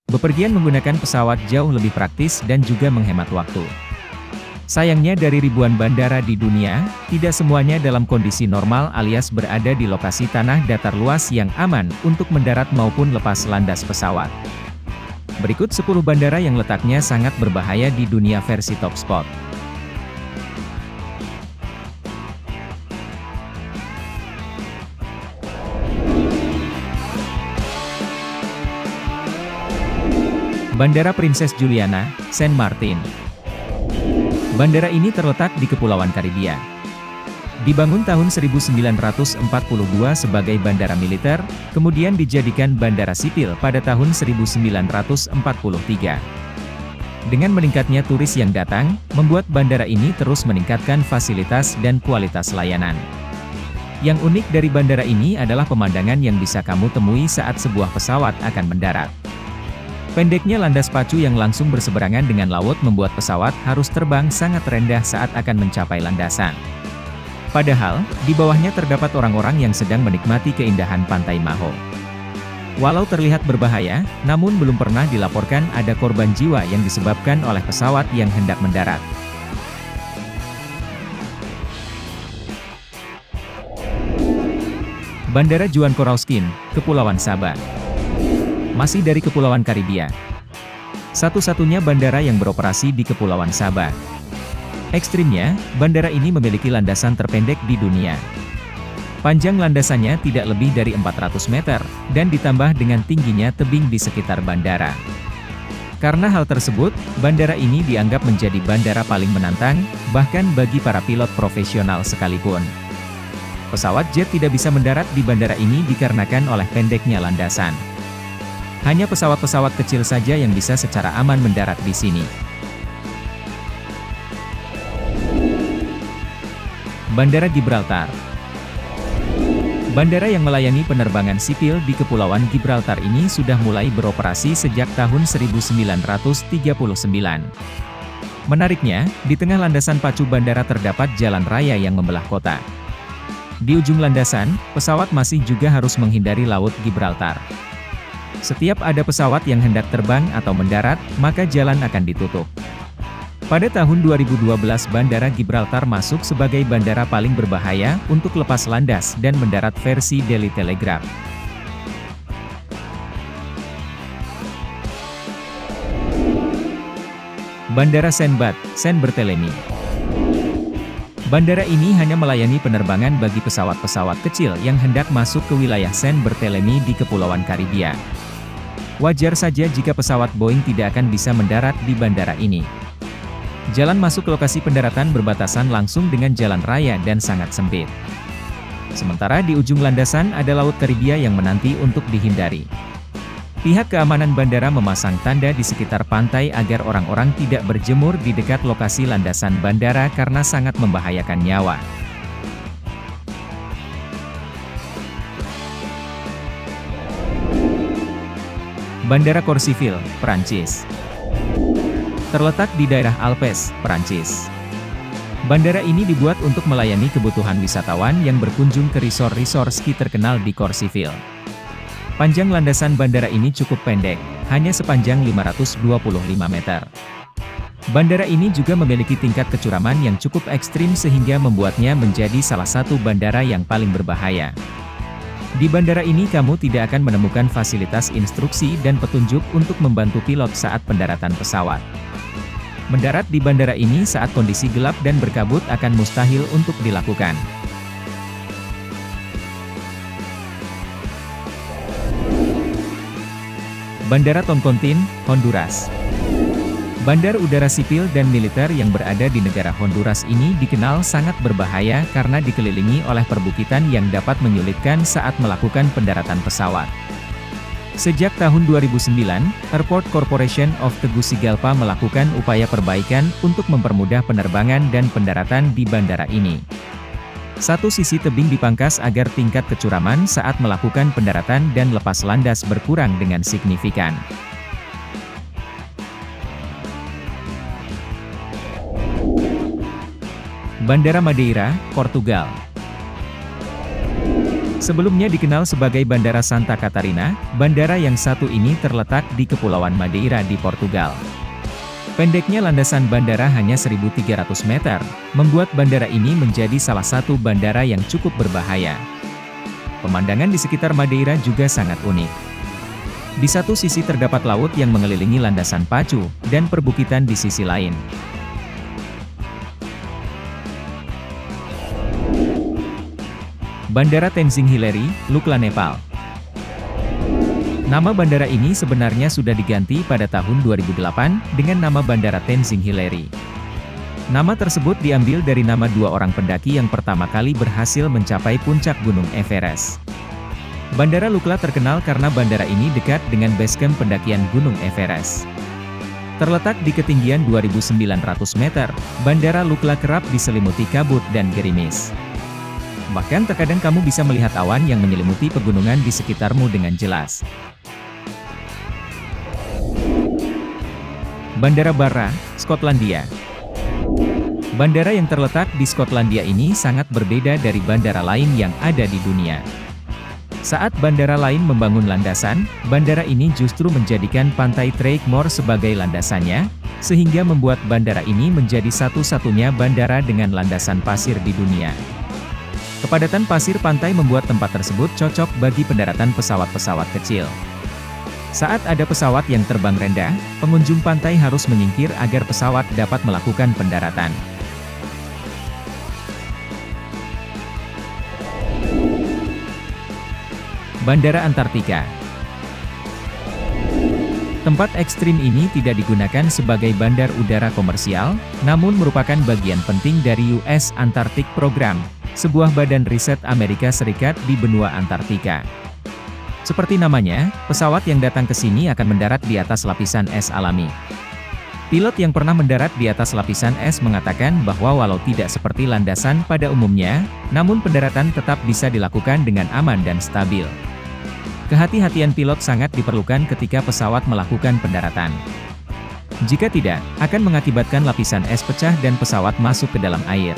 Bepergian menggunakan pesawat jauh lebih praktis dan juga menghemat waktu. Sayangnya dari ribuan bandara di dunia, tidak semuanya dalam kondisi normal alias berada di lokasi tanah datar luas yang aman untuk mendarat maupun lepas landas pesawat. Berikut 10 bandara yang letaknya sangat berbahaya di dunia versi Top Spot. Bandara Princess Juliana, Saint Martin. Bandara ini terletak di Kepulauan Karibia. Dibangun tahun 1942 sebagai bandara militer, kemudian dijadikan bandara sipil pada tahun 1943. Dengan meningkatnya turis yang datang, membuat bandara ini terus meningkatkan fasilitas dan kualitas layanan. Yang unik dari bandara ini adalah pemandangan yang bisa kamu temui saat sebuah pesawat akan mendarat. Pendeknya landas pacu yang langsung berseberangan dengan laut membuat pesawat harus terbang sangat rendah saat akan mencapai landasan. Padahal, di bawahnya terdapat orang-orang yang sedang menikmati keindahan Pantai Maho. Walau terlihat berbahaya, namun belum pernah dilaporkan ada korban jiwa yang disebabkan oleh pesawat yang hendak mendarat. Bandara Juan Korauskin, Kepulauan Sabah. Masih dari Kepulauan Karibia. Satu-satunya bandara yang beroperasi di Kepulauan Sabah. Ekstrimnya, bandara ini memiliki landasan terpendek di dunia. Panjang landasannya tidak lebih dari 400 meter, dan ditambah dengan tingginya tebing di sekitar bandara. Karena hal tersebut, bandara ini dianggap menjadi bandara paling menantang, bahkan bagi para pilot profesional sekalipun. Pesawat jet tidak bisa mendarat di bandara ini dikarenakan oleh pendeknya landasan. Hanya pesawat-pesawat kecil saja yang bisa secara aman mendarat di sini. Bandara Gibraltar. Bandara yang melayani penerbangan sipil di Kepulauan Gibraltar ini sudah mulai beroperasi sejak tahun 1939. Menariknya, di tengah landasan pacu bandara terdapat jalan raya yang membelah kota. Di ujung landasan, pesawat masih juga harus menghindari Laut Gibraltar. Setiap ada pesawat yang hendak terbang atau mendarat, maka jalan akan ditutup. Pada tahun 2012 Bandara Gibraltar masuk sebagai bandara paling berbahaya untuk lepas landas dan mendarat versi Daily Telegraph. Bandara Saint Barthélemy. Bandara ini hanya melayani penerbangan bagi pesawat-pesawat kecil yang hendak masuk ke wilayah Saint Barthélemy di Kepulauan Karibia. Wajar saja jika pesawat Boeing tidak akan bisa mendarat di bandara ini. Jalan masuk ke lokasi pendaratan berbatasan langsung dengan jalan raya dan sangat sempit. Sementara di ujung landasan ada Laut Karibia yang menanti untuk dihindari. Pihak keamanan bandara memasang tanda di sekitar pantai agar orang-orang tidak berjemur di dekat lokasi landasan bandara karena sangat membahayakan nyawa. Bandara Courceville, Prancis. Terletak di daerah Alpes, Prancis. Bandara ini dibuat untuk melayani kebutuhan wisatawan yang berkunjung ke resor-resor ski terkenal di Courceville. Panjang landasan bandara ini cukup pendek, hanya sepanjang 525 meter. Bandara ini juga memiliki tingkat kecuraman yang cukup ekstrim sehingga membuatnya menjadi salah satu bandara yang paling berbahaya. Di bandara ini kamu tidak akan menemukan fasilitas instruksi dan petunjuk untuk membantu pilot saat pendaratan pesawat. Mendarat di bandara ini saat kondisi gelap dan berkabut akan mustahil untuk dilakukan. Bandara Toncontín, Honduras. Bandar udara sipil dan militer yang berada di negara Honduras ini dikenal sangat berbahaya karena dikelilingi oleh perbukitan yang dapat menyulitkan saat melakukan pendaratan pesawat. Sejak tahun 2009, Airport Corporation of Tegucigalpa melakukan upaya perbaikan untuk mempermudah penerbangan dan pendaratan di bandara ini. Satu sisi tebing dipangkas agar tingkat kecuraman saat melakukan pendaratan dan lepas landas berkurang dengan signifikan. Bandara Madeira, Portugal. Sebelumnya dikenal sebagai Bandara Santa Catarina, bandara yang satu ini terletak di Kepulauan Madeira di Portugal. Pendeknya landasan bandara hanya 1.300 meter, membuat bandara ini menjadi salah satu bandara yang cukup berbahaya. Pemandangan di sekitar Madeira juga sangat unik. Di satu sisi terdapat laut yang mengelilingi landasan pacu, dan perbukitan di sisi lain. Bandara Tenzing Hillary, Lukla, Nepal. Nama bandara ini sebenarnya sudah diganti pada tahun 2008 dengan nama Bandara Tenzing Hillary. Nama tersebut diambil dari nama dua orang pendaki yang pertama kali berhasil mencapai puncak Gunung Everest. Bandara Lukla terkenal karena bandara ini dekat dengan basecamp pendakian Gunung Everest. Terletak di ketinggian 2.900 meter, Bandara Lukla kerap diselimuti kabut dan gerimis. Bahkan terkadang kamu bisa melihat awan yang menyelimuti pegunungan di sekitarmu dengan jelas. Bandara Barra, Skotlandia. Bandara yang terletak di Skotlandia ini sangat berbeda dari bandara lain yang ada di dunia. Saat bandara lain membangun landasan, bandara ini justru menjadikan pantai Trackmore sebagai landasannya, sehingga membuat bandara ini menjadi satu-satunya bandara dengan landasan pasir di dunia. Kepadatan pasir pantai membuat tempat tersebut cocok bagi pendaratan pesawat-pesawat kecil. Saat ada pesawat yang terbang rendah, pengunjung pantai harus menyingkir agar pesawat dapat melakukan pendaratan. Bandara Antartika. Tempat ekstrim ini tidak digunakan sebagai bandar udara komersial, namun merupakan bagian penting dari US Antarctic Program, sebuah badan riset Amerika Serikat di benua Antartika. Seperti namanya, pesawat yang datang ke sini akan mendarat di atas lapisan es alami. Pilot yang pernah mendarat di atas lapisan es mengatakan bahwa walau tidak seperti landasan pada umumnya, namun pendaratan tetap bisa dilakukan dengan aman dan stabil. Kehati-hatian pilot sangat diperlukan ketika pesawat melakukan pendaratan. Jika tidak, akan mengakibatkan lapisan es pecah dan pesawat masuk ke dalam air.